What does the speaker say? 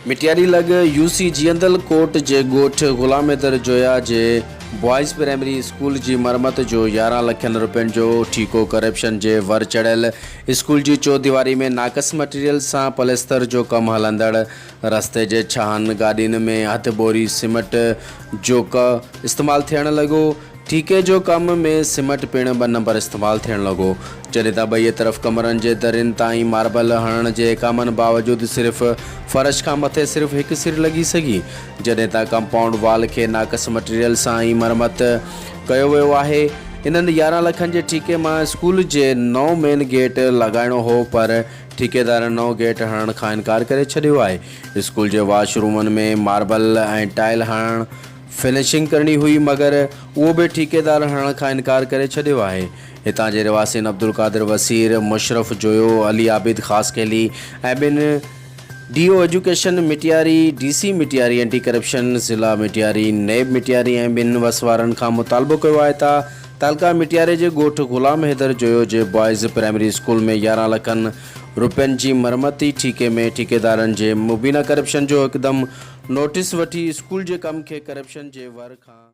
मिटियारी लग यूसी जियंदल कोट जे ॻोठ ग़ुलाम हैदर जोया जे boys primary school जी मरमत जो 11 लखन रुपयनि जो ठीको करप्शन जे वर चढ़ियल स्कूल जी चौदीवारी में नाक़स मटीरियल सां पलेस्तर जो कमु हलंदड़ रस्ते जे छहनि गाॾियुनि में हथबोरी सीमेंट जो इस्तेमालु थियणु लॻो। ठीके जो कम में सीमेंट पिण 2 नंबर इस्तेमालु थियणु लॻो। जॾहिं त ॿई तरफ़ कमरनि जे दरियुनि ताईं मार्बल हणण जे कमनि बावजूदि सिर्फ़ फ़र्श खां मथे सिर्फ़ हिकु सिर लॻी सघी। जॾहिं त कंपाउंड वाल खे नाक़स मटीरियल सां ई मरमत कयो वियो आहे। इन्हनि 11 लखनि जे ठीके मां स्कूल जे नओं मेन गेट लॻाइणो हो, पर ठेकेदार नओं गेट हणण खां इनकार करे छॾियो आहे। स्कूल जे वॉशरूमनि में मार्बल ऐं टाइल हणण फिनिशिंग करणी हुई, मगर उहो बि ठेकेदार हणण खां इनकार करे छॾियो आहे। हितां जे रवासिन अब्दुल कादिर वसीर, मुशरफ जोयो, अली आबिद ख़ासकेली ऐं ॿिनि DO education Matiari, DC Matiari anti corruption ज़िला मिटियारी, नेब मिटियारी ऐं ॿिनि वसवारनि खां मुतालबो कयो आहे त तालका मिटियारे जे ॻोठ ग़ुलाम हैदर जोयो जे बॉयज़ प्राइमरी स्कूल में 11 लखनि रुपयनि जी मरमती ठीके में ठेकेदारनि जे मुबीना करप्शन जो हिकदमि नोटिस वठी स्कूल जे कम खे करप्शन जे वर खां